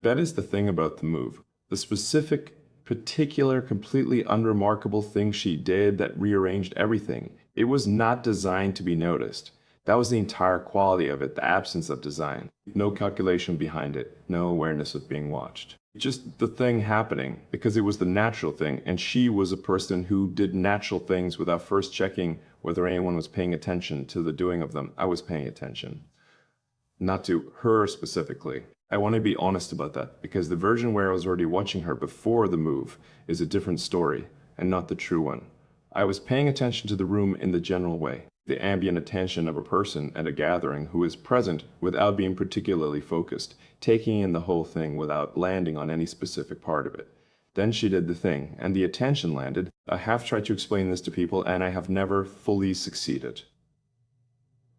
That is the thing about the move. The specific, particular, completely unremarkable thing she did that rearranged everything. It was not designed to be noticed. That was the entire quality of it, the absence of design. No calculation behind it, no awareness of being watched. Just the thing happening, because it was the natural thing, and she was a person who did natural things without first checking whether anyone was paying attention to the doing of them. I was paying attention. Not to her specifically. I want to be honest about that, because the version where I was already watching her before the move is a different story, and not the true one. I was paying attention to the room in the general way, the ambient attention of a person at a gathering who is present without being particularly focused, taking in the whole thing without landing on any specific part of it. Then she did the thing, and the attention landed. I have tried to explain this to people, and I have never fully succeeded.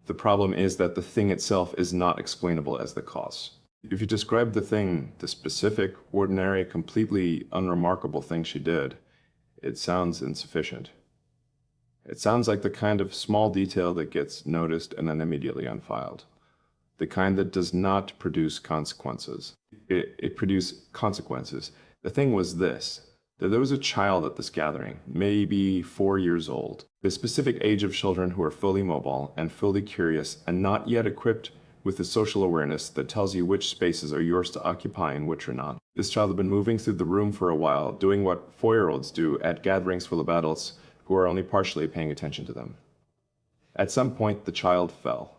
The problem is that the thing itself is not explainable as the cause. If you describe the thing, the specific, ordinary, completely unremarkable thing she did, it sounds insufficient. It sounds like the kind of small detail that gets noticed and then immediately unfiled. The kind that does not produce consequences. It produced consequences. The thing was this, that there was a child at this gathering, maybe 4 years old, the specific age of children who are fully mobile and fully curious and not yet equipped with the social awareness that tells you which spaces are yours to occupy and which are not. This child had been moving through the room for a while, doing what 4-year-olds do at gatherings full of adults who are only partially paying attention to them. At some point, the child fell.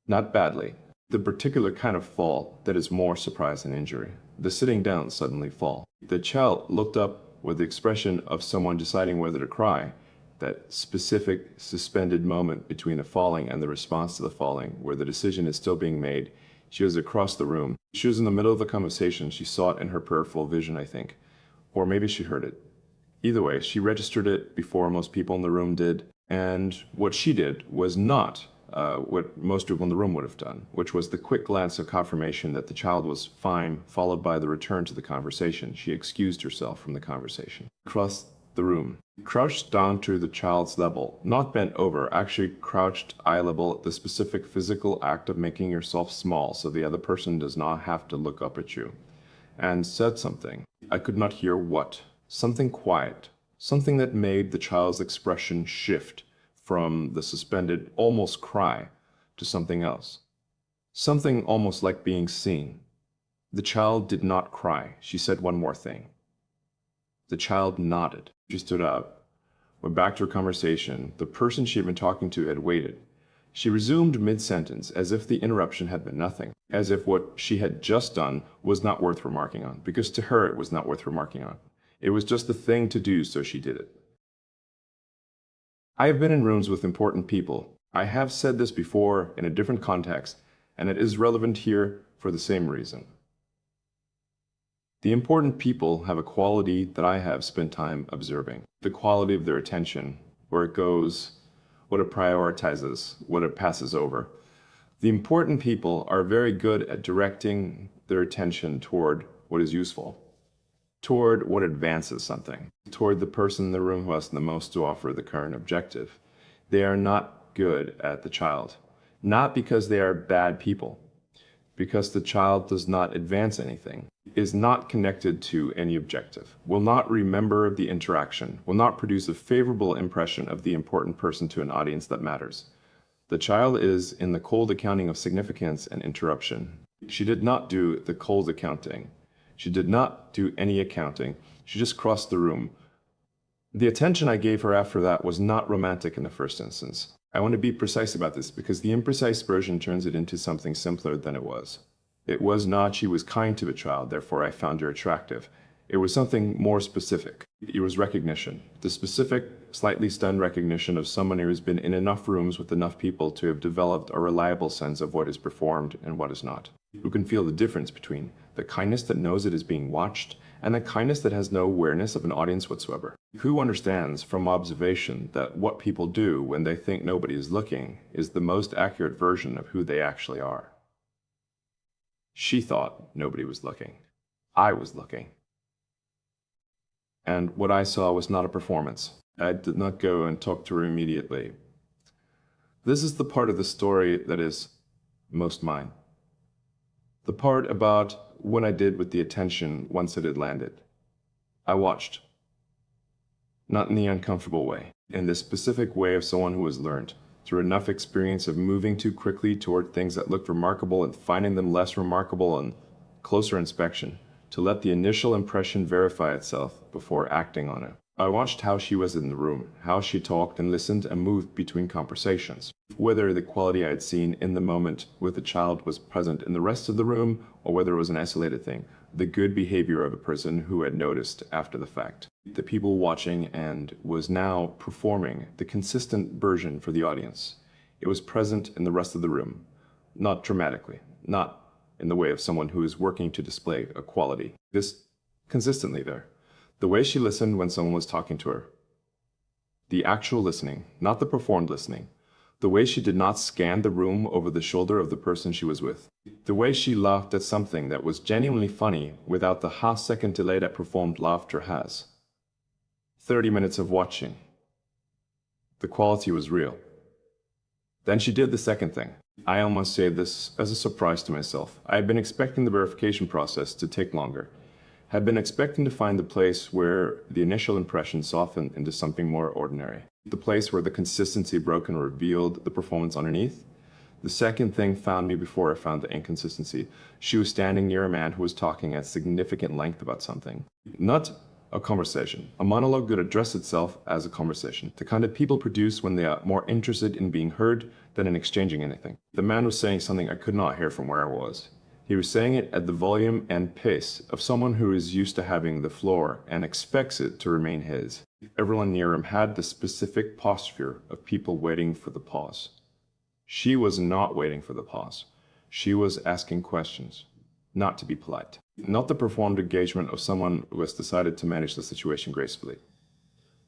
Not badly. The particular kind of fall that is more surprise than injury. The sitting down suddenly fall. The child looked up with the expression of someone deciding whether to cry, that specific suspended moment between the falling and the response to the falling, where the decision is still being made. She was across the room. She was in the middle of the conversation. She saw it in her peripheral vision, I think. Or maybe she heard it. Either way, she registered it before most people in the room did. And what she did was not what most people in the room would have done, which was the quick glance of confirmation that the child was fine, followed by the return to the conversation. She excused herself from the conversation. Across the room, crouched down to the child's level, not bent over, actually crouched eye level, the specific physical act of making yourself small so the other person does not have to look up at you, and said something. I could not hear what. Something quiet, something that made the child's expression shift from the suspended, almost cry, to something else. Something almost like being seen. The child did not cry. She said one more thing. The child nodded. She stood up, went back to her conversation. The person she had been talking to had waited. She resumed mid-sentence, as if the interruption had been nothing, as if what she had just done was not worth remarking on, because to her it was not worth remarking on. It was just the thing to do, so she did it. I have been in rooms with important people. I have said this before in a different context, and it is relevant here for the same reason. The important people have a quality that I have spent time observing. The quality of their attention, where it goes, what it prioritizes, what it passes over. The important people are very good at directing their attention toward what is useful, toward what advances something, toward the person in the room who has the most to offer the current objective. They are not good at the child, not because they are bad people, because the child does not advance anything, is not connected to any objective, will not remember the interaction, will not produce a favorable impression of the important person to an audience that matters. The child is in the cold accounting of significance and interruption. She did not do the cold accounting. She did not do any accounting. She just crossed the room. The attention I gave her after that was not romantic in the first instance. I want to be precise about this because the imprecise version turns it into something simpler than it was. It was not she was kind to the child, therefore I found her attractive. It was something more specific. It was recognition. The specific, slightly stunned recognition of someone who has been in enough rooms with enough people to have developed a reliable sense of what is performed and what is not. Who can feel the difference between the kindness that knows it is being watched and the kindness that has no awareness of an audience whatsoever. Who understands from observation that what people do when they think nobody is looking is the most accurate version of who they actually are. She thought nobody was looking. I was looking. And what I saw was not a performance. I did not go and talk to her immediately. This is the part of the story that is most mine. The part about what I did with the attention once it had landed. I watched. Not in the uncomfortable way, in the specific way of someone who has learned, through enough experience of moving too quickly toward things that looked remarkable and finding them less remarkable on closer inspection, to let the initial impression verify itself before acting on it. I watched how she was in the room, how she talked and listened and moved between conversations. Whether the quality I had seen in the moment with the child was present in the rest of the room, or whether it was an isolated thing. The good behavior of a person who had noticed after the fact. The people watching and was now performing the consistent version for the audience. It was present in the rest of the room, not dramatically, not in the way of someone who is working to display a quality. This consistently there. The way she listened when someone was talking to her. The actual listening, not the performed listening. The way she did not scan the room over the shoulder of the person she was with. The way she laughed at something that was genuinely funny without the half-second delay that performed laughter has. 30 minutes of watching. The quality was real. Then she did the second thing. I almost say this as a surprise to myself. I had been expecting the verification process to take longer. Had been expecting to find the place where the initial impression softened into something more ordinary. The place where the consistency broke and revealed the performance underneath. The second thing found me before I found the inconsistency. She was standing near a man who was talking at significant length about something. Not a conversation. A monologue could address itself as a conversation. The kind of people produce when they are more interested in being heard than in exchanging anything. The man was saying something I could not hear from where I was. He was saying it at the volume and pace of someone who is used to having the floor and expects it to remain his. Everyone near him had the specific posture of people waiting for the pause. She was not waiting for the pause. She was asking questions, not to be polite. Not the performed engagement of someone who has decided to manage the situation gracefully.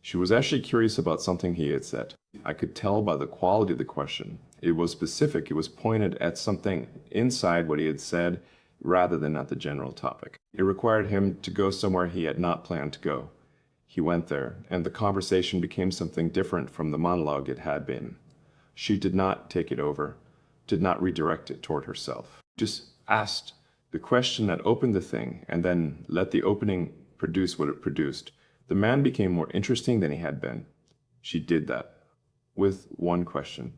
She was actually curious about something he had said. I could tell by the quality of the question. It was specific. It was pointed at something inside what he had said rather than at the general topic. It required him to go somewhere he had not planned to go. He went there, and the conversation became something different from the monologue it had been. She did not take it over, did not redirect it toward herself. Just asked the question that opened the thing, and then let the opening produce what it produced. The man became more interesting than he had been. She did that with one question.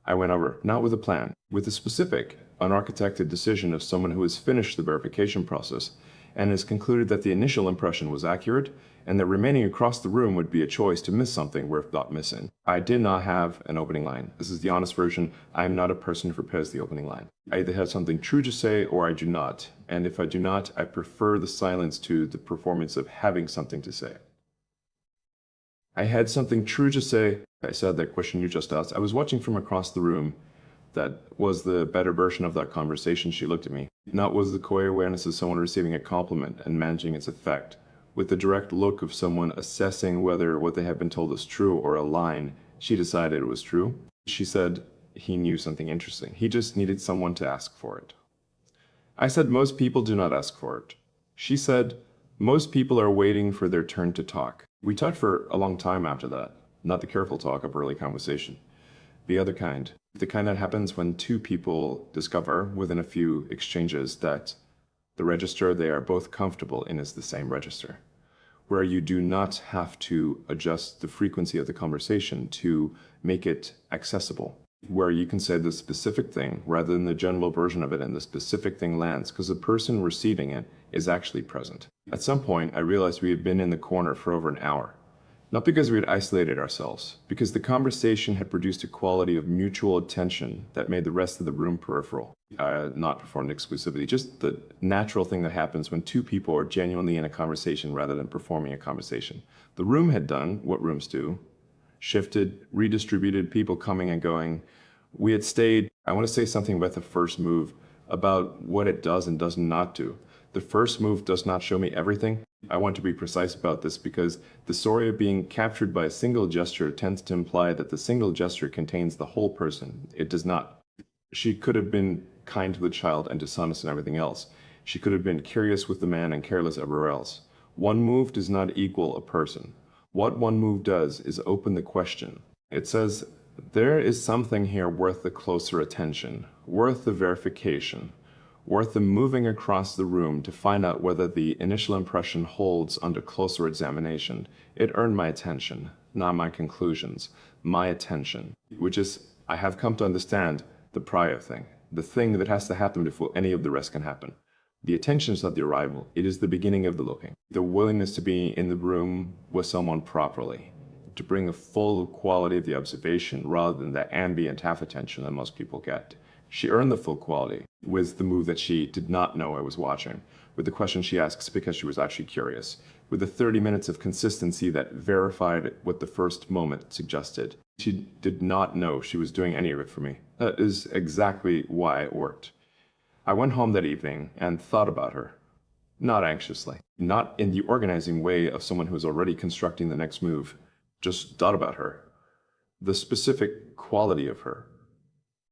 I went over, not with a plan, with a specific, unarchitected decision of someone who has finished the verification process and has concluded that the initial impression was accurate and that remaining across the room would be a choice to miss something worth not missing. I did not have an opening line. This is the honest version. I am not a person who prepares the opening line. I either have something true to say or I do not. And if I do not, I prefer the silence to the performance of having something to say. I had something true to say. I said that question you just asked. I was watching from across the room. That was the better version of that conversation. She looked at me. Not was the coy awareness of someone receiving a compliment and managing its effect. With the direct look of someone assessing whether what they had been told is true or a line, she decided it was true. She said he knew something interesting. He just needed someone to ask for it. I said most people do not ask for it. She said most people are waiting for their turn to talk. We talked for a long time after that. Not the careful talk of early conversation. The other kind. The kind that happens when two people discover within a few exchanges that the register they are both comfortable in is the same register. Where you do not have to adjust the frequency of the conversation to make it accessible. Where you can say the specific thing rather than the general version of it and the specific thing lands because the person receiving it is actually present. At some point, I realized we had been in the corner for over an hour. Not because we had isolated ourselves, because the conversation had produced a quality of mutual attention that made the rest of the room peripheral. Not performed exclusivity, just the natural thing that happens when two people are genuinely in a conversation rather than performing a conversation. The room had done what rooms do, shifted, redistributed, people coming and going. We had stayed. I want to say something about the first move, about what it does and does not do. The first move does not show me everything. I want to be precise about this because the story of being captured by a single gesture tends to imply that the single gesture contains the whole person. It does not. She could have been kind to the child and dishonest in everything else. She could have been curious with the man and careless everywhere else. One move does not equal a person. What one move does is open the question. It says, there is something here worth the closer attention, worth the verification, worth the moving across the room to find out whether the initial impression holds under closer examination. It earned my attention, not my conclusions, my attention, which is, I have come to understand, the prior thing, the thing that has to happen before any of the rest can happen. The attention is not the arrival, it is the beginning of the looking. The willingness to be in the room with someone properly, to bring a full quality of the observation rather than the ambient half attention that most people get. She earned the full quality with the move that she did not know I was watching, with the question she asks because she was actually curious, with the 30 minutes of consistency that verified what the first moment suggested. She did not know she was doing any of it for me. That is exactly why it worked. I went home that evening and thought about her. Not anxiously, not in the organizing way of someone who is already constructing the next move. Just thought about her. The specific quality of her.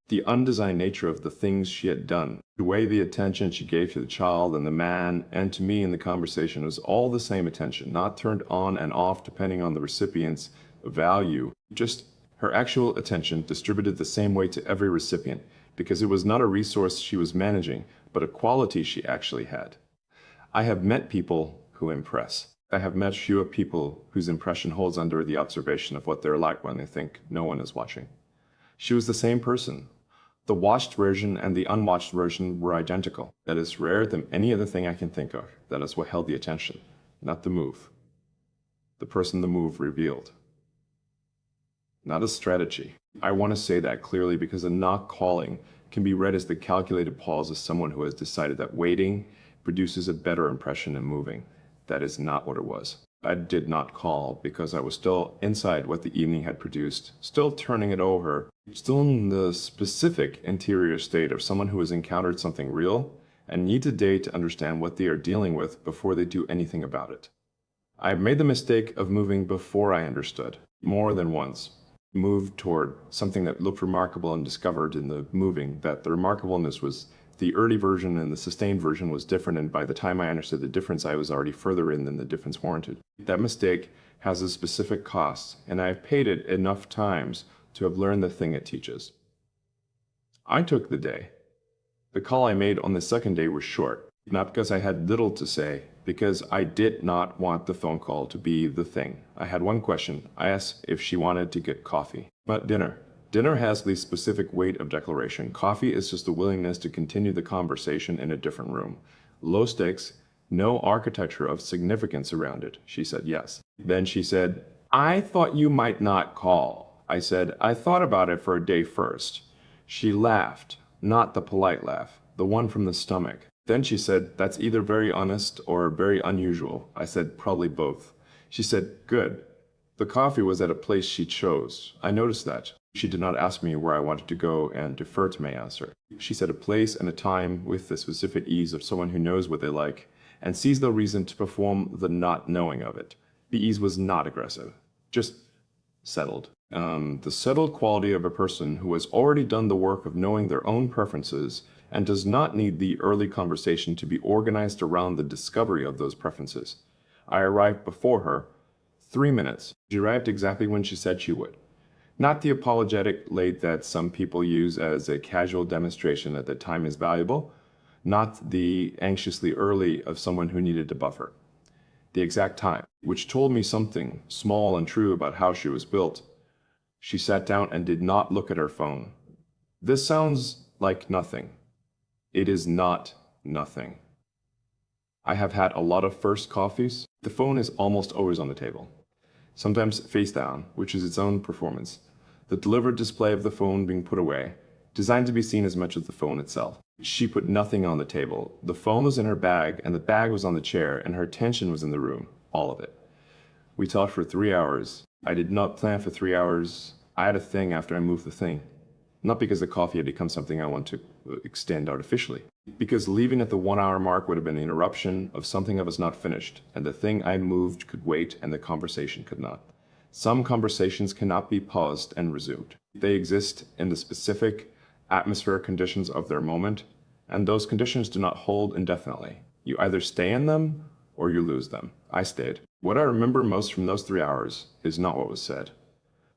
The undesigned nature of the things she had done. The way the attention she gave to the child and the man and to me in the conversation was all the same attention, not turned on and off depending on the recipient's value. Just her actual attention distributed the same way to every recipient, because it was not a resource she was managing, but a quality she actually had. I have met people who impress. I have met fewer people whose impression holds under the observation of what they're like when they think no one is watching. She was the same person. The watched version and the unwatched version were identical. That is rarer than any other thing I can think of. That is what held the attention, not the move. The person the move revealed. Not a strategy. I want to say that clearly because a not calling can be read as the calculated pause of someone who has decided that waiting produces a better impression than moving. That is not what it was. I did not call because I was still inside what the evening had produced, still turning it over, still in the specific interior state of someone who has encountered something real and needs a day to understand what they are dealing with before they do anything about it. I have made the mistake of moving before I understood, more than once. Moved toward something that looked remarkable and discovered in the moving that the remarkableness was the early version and the sustained version was different, and by the time I understood the difference, I was already further in than the difference warranted. That mistake has a specific cost, and I have paid it enough times to have learned the thing it teaches. I took the day. The call I made on the second day was short, not because I had little to say, because I did not want the phone call to be the thing. I had one question. I asked if she wanted to get coffee. But dinner. Dinner has the specific weight of declaration. Coffee is just a willingness to continue the conversation in a different room. Low stakes, no architecture of significance around it. She said yes. Then she said, I thought you might not call. I said, I thought about it for a day first. She laughed, not the polite laugh, the one from the stomach. Then she said, that's either very honest or very unusual. I said, probably both. She said, good. The coffee was at a place she chose. I noticed that. She did not ask me where I wanted to go and defer to my answer. She said a place and a time with the specific ease of someone who knows what they like and sees no reason to perform the not knowing of it. The ease was not aggressive, just settled. The settled quality of a person who has already done the work of knowing their own preferences and does not need the early conversation to be organized around the discovery of those preferences. I arrived before her, 3 minutes. She arrived exactly when she said she would. Not the apologetic late that some people use as a casual demonstration that the time is valuable, not the anxiously early of someone who needed a buffer. The exact time, which told me something small and true about how she was built. She sat down and did not look at her phone. This sounds like nothing. It is not nothing. I have had a lot of first coffees. The phone is almost always on the table. Sometimes face down, which is its own performance. The deliberate display of the phone being put away, designed to be seen as much as the phone itself. She put nothing on the table. The phone was in her bag, and the bag was on the chair, and her attention was in the room, all of it. We talked for 3 hours. I did not plan for 3 hours. I had a thing after I moved the thing. Not because the coffee had become something I want to extend artificially. Because leaving at the 1 hour mark would have been an interruption of something that was not finished, and the thing I moved could wait and the conversation could not. Some conversations cannot be paused and resumed. They exist in the specific atmospheric conditions of their moment, and those conditions do not hold indefinitely. You either stay in them or you lose them. I stayed. What I remember most from those 3 hours is not what was said.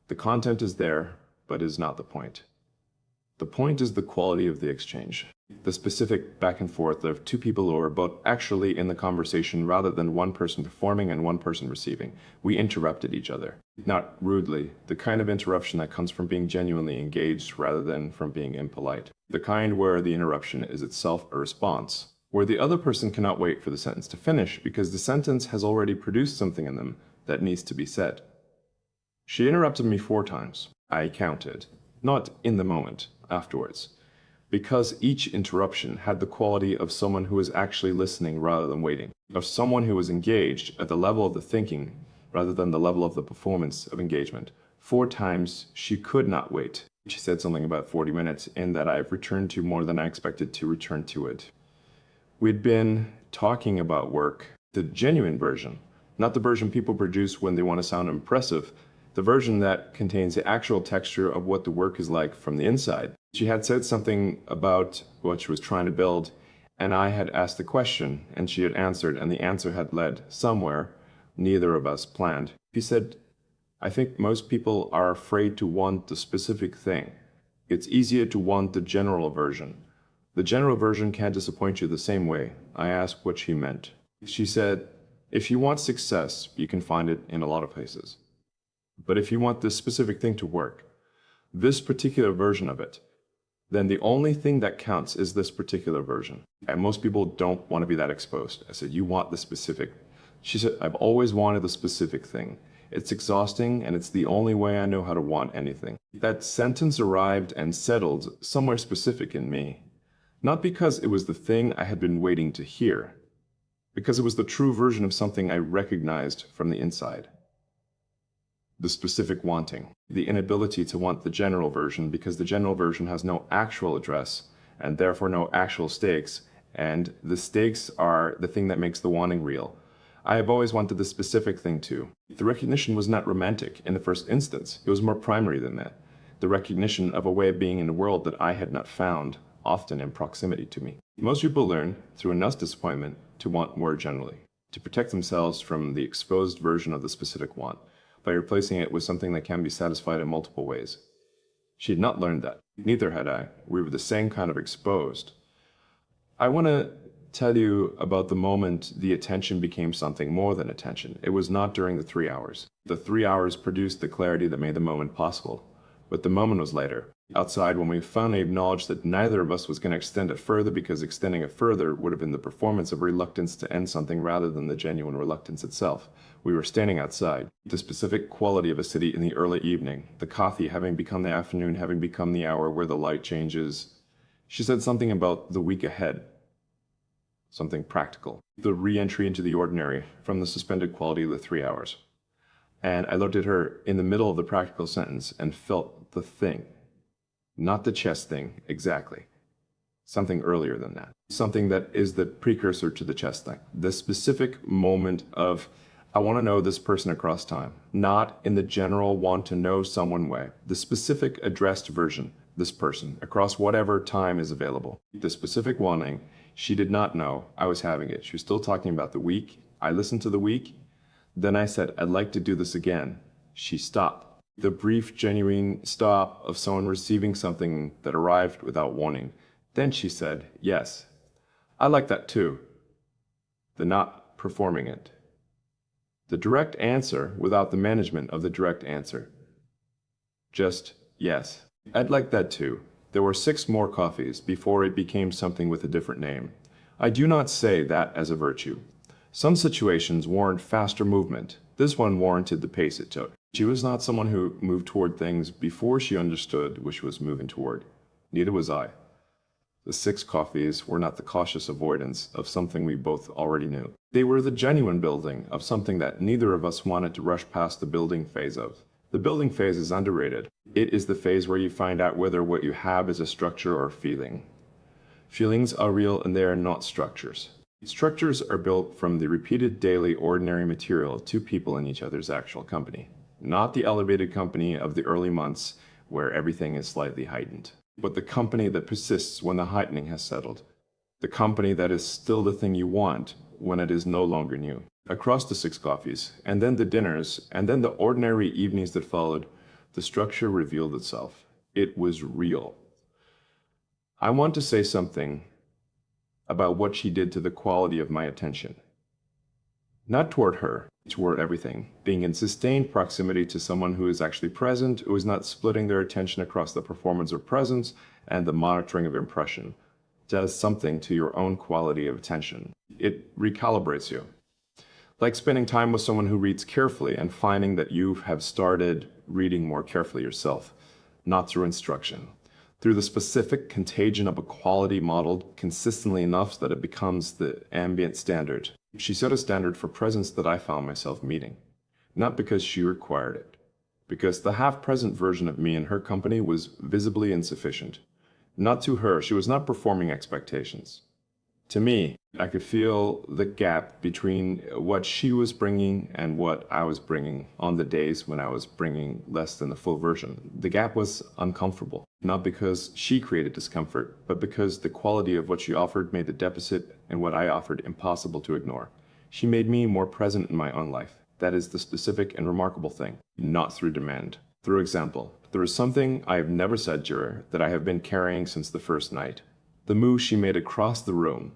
The content is there, but is not the point. The point is the quality of the exchange. The specific back and forth of two people who are both actually in the conversation rather than one person performing and one person receiving. We interrupted each other. Not rudely, the kind of interruption that comes from being genuinely engaged rather than from being impolite. The kind where the interruption is itself a response, where the other person cannot wait for the sentence to finish because the sentence has already produced something in them that needs to be said. She interrupted me 4 times. I counted. Not in the moment, afterwards. Because each interruption had the quality of someone who was actually listening rather than waiting, of someone who was engaged at the level of the thinking rather than the level of the performance of engagement. 4 times she could not wait. She said something about 40 minutes in that I've returned to more than I expected to return to it. We'd been talking about work, the genuine version, not the version people produce when they want to sound impressive, the version that contains the actual texture of what the work is like from the inside. She had said something about what she was trying to build, and I had asked the question, and she had answered, and the answer had led somewhere neither of us planned. She said, I think most people are afraid to want the specific thing. It's easier to want the general version. The general version can't disappoint you the same way. I asked what she meant. She said, if you want success, you can find it in a lot of places. But if you want this specific thing to work, this particular version of it, then the only thing that counts is this particular version. And most people don't want to be that exposed. I said, you want the specific. She said, I've always wanted the specific thing. It's exhausting, and it's the only way I know how to want anything. That sentence arrived and settled somewhere specific in me. Not because it was the thing I had been waiting to hear, because it was the true version of something I recognized from the inside. The specific wanting, the inability to want the general version because the general version has no actual address and therefore no actual stakes, and the stakes are the thing that makes the wanting real. I have always wanted the specific thing too. The recognition was not romantic in the first instance. It was more primary than that. The recognition of a way of being in the world that I had not found, often in proximity to me. Most people learn, through enough disappointment, to want more generally, to protect themselves from the exposed version of the specific want, by replacing it with something that can be satisfied in multiple ways. She had not learned that. Neither had I. We were the same kind of exposed. I want to tell you about the moment the attention became something more than attention. It was not during the 3 hours. The 3 hours produced the clarity that made the moment possible. But the moment was later. Outside, when we finally acknowledged that neither of us was going to extend it further because extending it further would have been the performance of reluctance to end something rather than the genuine reluctance itself. We were standing outside, the specific quality of a city in the early evening, the coffee having become the afternoon, having become the hour where the light changes. She said something about the week ahead, something practical, the re-entry into the ordinary from the suspended quality of the 3 hours. And I looked at her in the middle of the practical sentence and felt the thing. Not the chess thing, exactly. Something earlier than that. Something that is the precursor to the chess thing. The specific moment of, I want to know this person across time. Not in the general want to know someone way. The specific addressed version, this person, across whatever time is available. The specific wanting, she did not know I was having it. She was still talking about the week. I listened to the week. Then I said, I'd like to do this again. She stopped. The brief, genuine stop of someone receiving something that arrived without warning. Then she said, yes, I like that too. The not performing it. The direct answer without the management of the direct answer. Just, yes, I'd like that too. There were 6 more coffees before it became something with a different name. I do not say that as a virtue. Some situations warrant faster movement. This one warranted the pace it took. She was not someone who moved toward things before she understood what she was moving toward. Neither was I. The 6 coffees were not the cautious avoidance of something we both already knew. They were the genuine building of something that neither of us wanted to rush past the building phase of. The building phase is underrated. It is the phase where you find out whether what you have is a structure or a feeling. Feelings are real and they are not structures. Structures are built from the repeated daily ordinary material of 2 people in each other's actual company. Not the elevated company of the early months where everything is slightly heightened, but the company that persists when the heightening has settled. The company that is still the thing you want when it is no longer new. Across the 6 coffees, and then the dinners, and then the ordinary evenings that followed, the structure revealed itself. It was real. I want to say something about what she did to the quality of my attention. Not toward her, toward everything. Being in sustained proximity to someone who is actually present, who is not splitting their attention across the performance of presence and the monitoring of impression, does something to your own quality of attention. It recalibrates you. Like spending time with someone who reads carefully and finding that you have started reading more carefully yourself, not through instruction, through the specific contagion of a quality modeled consistently enough that it becomes the ambient standard. She set a standard for presence that I found myself meeting, not because she required it, because the half-present version of me in her company was visibly insufficient. Not to her, she was not performing expectations. To me, I could feel the gap between what she was bringing and what I was bringing on the days when I was bringing less than the full version. The gap was uncomfortable, not because she created discomfort, but because the quality of what she offered made the deficit and what I offered impossible to ignore. She made me more present in my own life. That is the specific and remarkable thing, not through demand. Through example, there is something I have never said to her that I have been carrying since the first night. The move she made across the room,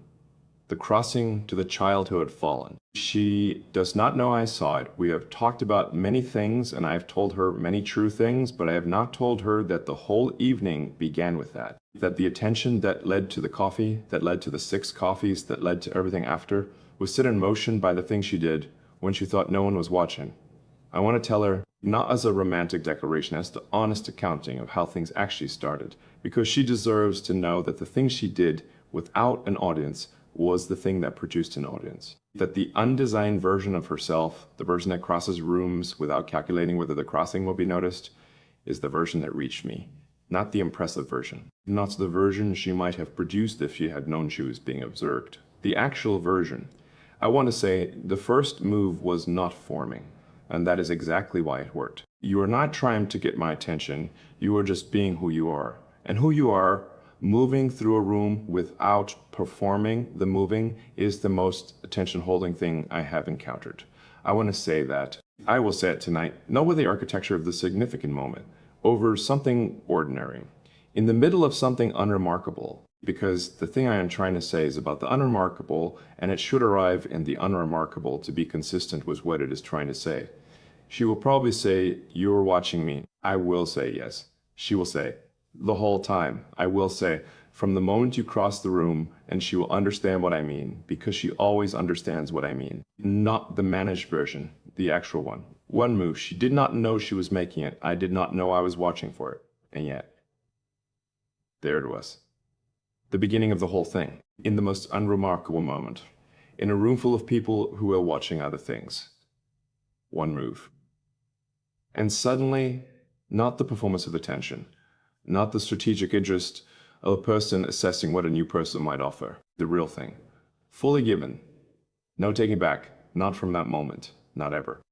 the crossing to the child who had fallen. She does not know I saw it. We have talked about many things and I have told her many true things, but I have not told her that the whole evening began with that. That the attention that led to the coffee, that led to the 6 coffees, that led to everything after, was set in motion by the thing she did when she thought no one was watching. I want to tell her, not as a romantic declaration, as the honest accounting of how things actually started, because she deserves to know that the thing she did without an audience was the thing that produced an audience. That the undesigned version of herself, the version that crosses rooms without calculating whether the crossing will be noticed, is the version that reached me, not the impressive version, not the version she might have produced if she had known she was being observed. The actual version. I want to say the first move was not forming, and that is exactly why it worked. You are not trying to get my attention, you are just being who you are. And who you are, moving through a room without performing the moving, is the most attention-holding thing I have encountered. I want to say that. I will say it tonight, not with the architecture of the significant moment, over something ordinary, in the middle of something unremarkable, because the thing I am trying to say is about the unremarkable, and it should arrive in the unremarkable to be consistent with what it is trying to say. She will probably say, "You're watching me." I will say yes. She will say, the whole time, I will say, from the moment you cross the room, and she will understand what I mean, because she always understands what I mean. Not the managed version, the actual one. One move, she did not know she was making it. I did not know I was watching for it. And yet, there it was. The beginning of the whole thing, in the most unremarkable moment, in a room full of people who were watching other things. One move. And suddenly, not the performance of attention, not the strategic interest of a person assessing what a new person might offer. The real thing. Fully given. No taking back. Not from that moment. Not ever.